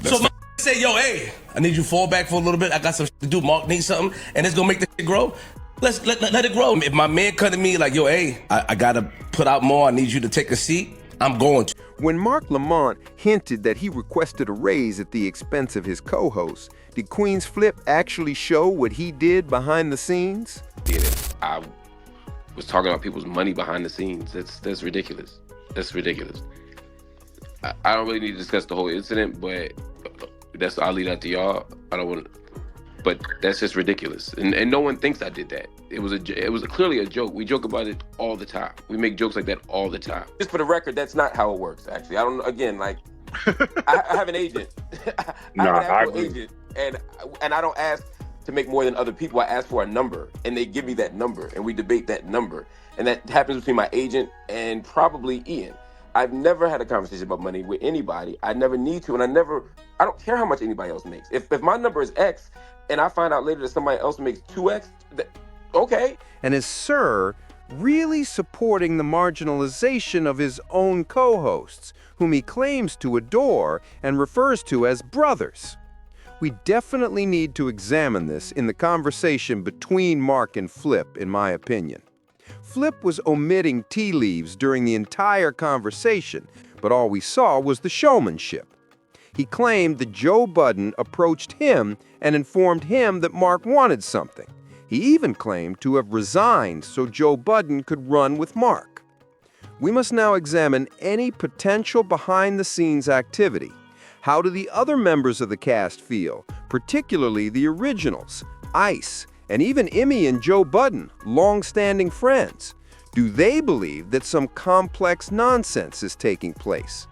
So my say, yo, hey, I need you to fall back for a little bit. I got some shit to do. Mark needs something, and it's gonna make the shit grow. Let it grow. If my man come to me like, yo, hey, I gotta put out more. I need you to take a seat. I'm going to. When Marc Lamont hinted that he requested a raise at the expense of his co-host, did Queenzflip actually show what he did behind the scenes? Did it. I was talking about people's money behind the scenes. That's ridiculous. That's ridiculous. I don't really need to discuss the whole incident, but I'll leave that to y'all. I don't want to, but that's just ridiculous. And no one thinks I did that. It was clearly a joke. We joke about it all the time. We make jokes like that all the time. Just for the record, that's not how it works, actually. I don't, again, like, I have an agent. I have an actual agent, and I don't ask to make more than other people. I ask for a number, and they give me that number, and we debate that number. And that happens between my agent and probably Ian. I've never had a conversation about money with anybody. I never need to, and I don't care how much anybody else makes. If my number is X, and I find out later that somebody else makes 2X, okay. And is Sir really supporting the marginalization of his own co-hosts, whom he claims to adore and refers to as brothers? We definitely need to examine this in the conversation between Marc and Flip, in my opinion. Flip was omitting tea leaves during the entire conversation, but all we saw was the showmanship. He claimed that Joe Budden approached him and informed him that Marc wanted something. He even claimed to have resigned so Joe Budden could run with Marc. We must now examine any potential behind-the-scenes activity. How do the other members of the cast feel, particularly the originals, Ice, and even Emmy and Joe Budden, long-standing friends? Do they believe that some complex nonsense is taking place?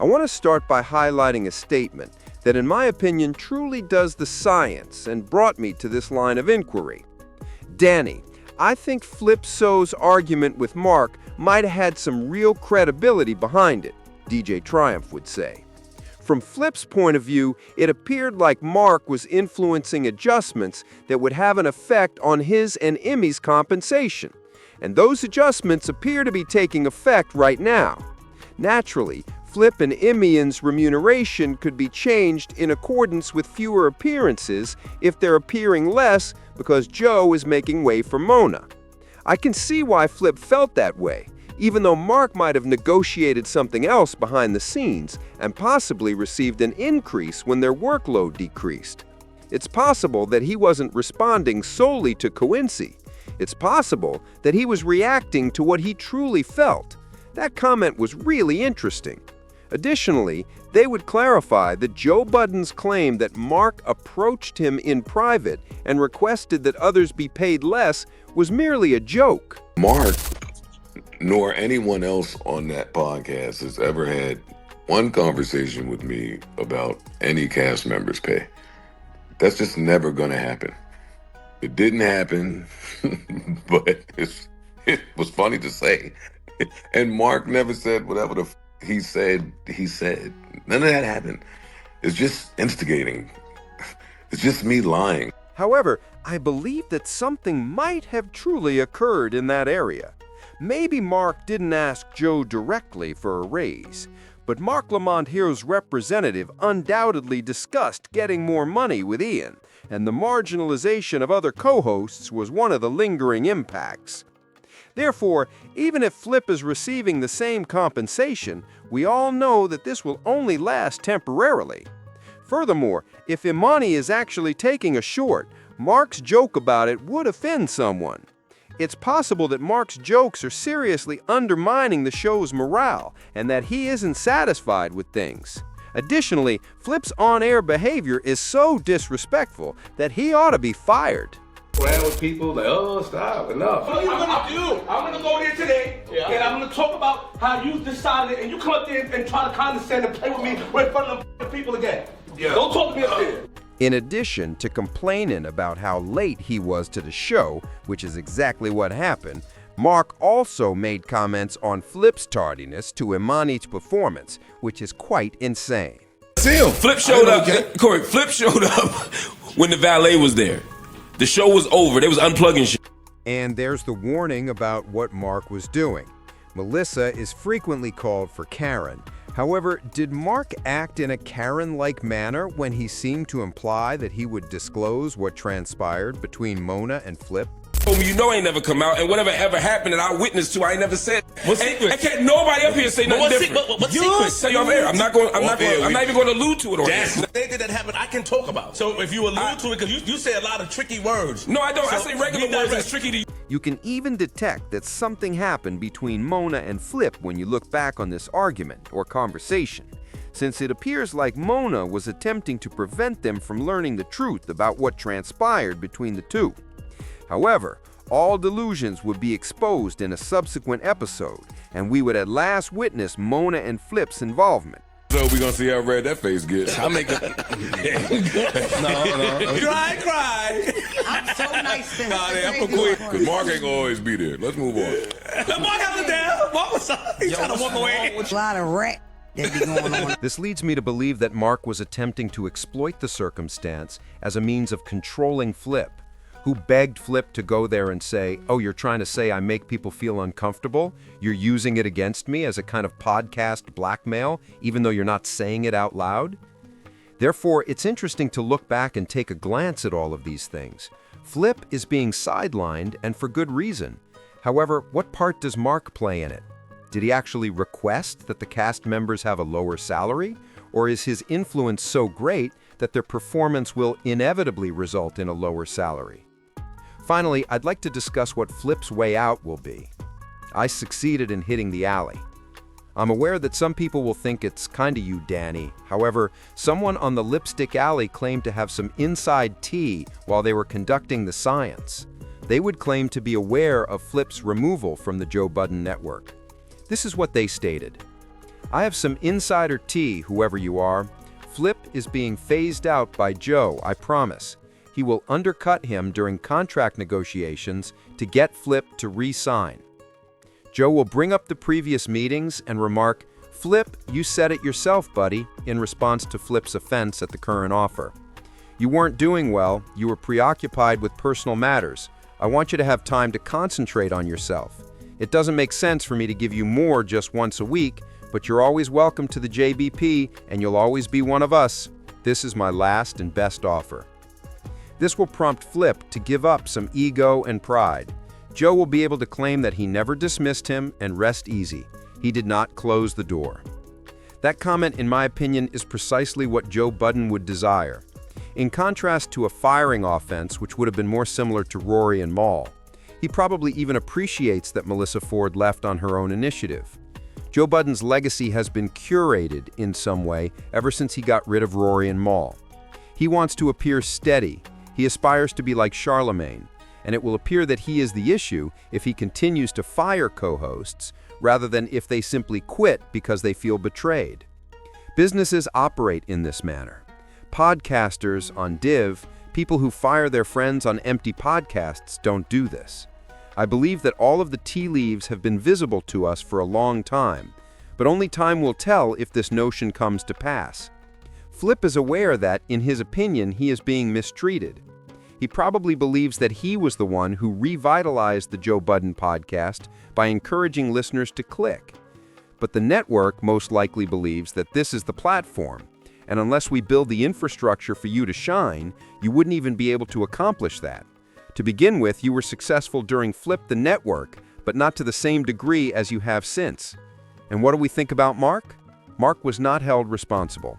I want to start by highlighting a statement that, in my opinion, truly does the science and brought me to this line of inquiry. Danny, I think Flip So's argument with Marc might have had some real credibility behind it, DJ Triumph would say. From Flip's point of view, it appeared like Marc was influencing adjustments that would have an effect on his and Emmy's compensation. And those adjustments appear to be taking effect right now. Naturally, Flip and Emmy's remuneration could be changed in accordance with fewer appearances if they're appearing less because Joe is making way for Mona. I can see why Flip felt that way, even though Marc might have negotiated something else behind the scenes and possibly received an increase when their workload decreased. It's possible that he wasn't responding solely to coincidence. It's possible that he was reacting to what he truly felt. That comment was really interesting. Additionally, they would clarify that Joe Budden's claim that Marc approached him in private and requested that others be paid less was merely a joke. Marc, nor anyone else on that podcast, has ever had one conversation with me about any cast member's pay. That's just never going to happen. It didn't happen, but it was funny to say. And Marc never said whatever the he said. None of that happened. It's just instigating. It's just me lying. However, I believe that something might have truly occurred in that area. Maybe Marc didn't ask Joe directly for a raise, but Marc Lamont Hero's representative undoubtedly discussed getting more money with Ian, and the marginalization of other co-hosts was one of the lingering impacts. Therefore, even if Flip is receiving the same compensation, we all know that this will only last temporarily. Furthermore, if Imani is actually taking a short, Marc's joke about it would offend someone. It's possible that Marc's jokes are seriously undermining the show's morale and that he isn't satisfied with things. Additionally, Flip's on-air behavior is so disrespectful that he ought to be fired. Playing with people, like, oh, stop, enough. What are you gonna do? I'm gonna go there today, and I'm gonna talk about how you decided it, and you come up there and try to condescend and play with me in front of the people again. Yeah. Don't talk to me up there. In addition to complaining about how late he was to the show, which is exactly what happened, Marc also made comments on Flip's tardiness to Imani's performance, which is quite insane. See him. Flip showed up. Corey, Flip showed up when the valet was there. The show was over. They was unplugging shit. And there's the warning about what Marc was doing. Melissa is frequently called for Karen. However, did Marc act in a Karen-like manner when he seemed to imply that he would disclose what transpired between Mona and Flip? You know, ain't never come out, and whatever ever happened that I witnessed to, I ain't never said. What secret? I can't nobody up here say nothing different. What You secret? say off air. I'm not even going to allude to it on That's here. the thing that happened. I can talk about. So if you allude to it, because you say a lot of tricky words. No, I don't. I So say regular be words direct. that's tricky to you. You can even detect that something happened between Mona and Flip when you look back on this argument or conversation, since it appears like Mona was attempting to prevent them from learning the truth about what transpired between the two. However, all delusions would be exposed in a subsequent episode, and we would at last witness Mona and Flip's involvement. So we're gonna see how red that face gets. I'll make it. No. Cry. I'm so nice to Nah, I'm gonna quit, because Mark ain't gonna always be there. Let's move on. Mark held it down. Mark was he's trying to walk away. A lot of rat that be going on. This leads me to believe that Marc was attempting to exploit the circumstance as a means of controlling Flip, who begged Flip to go there and say, "Oh, you're trying to say I make people feel uncomfortable? You're using it against me as a kind of podcast blackmail, even though you're not saying it out loud?" Therefore, it's interesting to look back and take a glance at all of these things. Flip is being sidelined, and for good reason. However, what part does Marc play in it? Did he actually request that the cast members have a lower salary? Or is his influence so great that their performance will inevitably result in a lower salary? Finally, I'd like to discuss what Flip's way out will be. I succeeded in hitting the alley. I'm aware that some people will think it's kinda you, Danny. However, someone on the Lipstick Alley claimed to have some inside tea while they were conducting the science. They would claim to be aware of Flip's removal from the Joe Budden network. This is what they stated. "I have some insider tea, whoever you are. Flip is being phased out by Joe, I promise. He will undercut him during contract negotiations to get Flip to re-sign. Joe will bring up the previous meetings and remark, 'Flip, you said it yourself, buddy,' in response to Flip's offense at the current offer. 'You weren't doing well, you were preoccupied with personal matters. I want you to have time to concentrate on yourself. It doesn't make sense for me to give you more just once a week, but you're always welcome to the JBP and you'll always be one of us. This is my last and best offer.' This will prompt Flip to give up some ego and pride. Joe will be able to claim that he never dismissed him and rest easy. He did not close the door." That comment, in my opinion, is precisely what Joe Budden would desire. In contrast to a firing offense, which would have been more similar to Rory and Mal, he probably even appreciates that Melissa Ford left on her own initiative. Joe Budden's legacy has been curated in some way ever since he got rid of Rory and Mal. He wants to appear steady. He aspires to be like Charlemagne, and it will appear that he is the issue if he continues to fire co-hosts rather than if they simply quit because they feel betrayed. Businesses operate in this manner. Podcasters on Div, people who fire their friends on empty podcasts, don't do this. I believe that all of the tea leaves have been visible to us for a long time, but only time will tell if this notion comes to pass. Flip is aware that, in his opinion, he is being mistreated. He probably believes that he was the one who revitalized the Joe Budden podcast by encouraging listeners to click. But the network most likely believes that this is the platform, and unless we build the infrastructure for you to shine, you wouldn't even be able to accomplish that. To begin with, you were successful during Flip the network, but not to the same degree as you have since. And what do we think about Marc? Marc was not held responsible.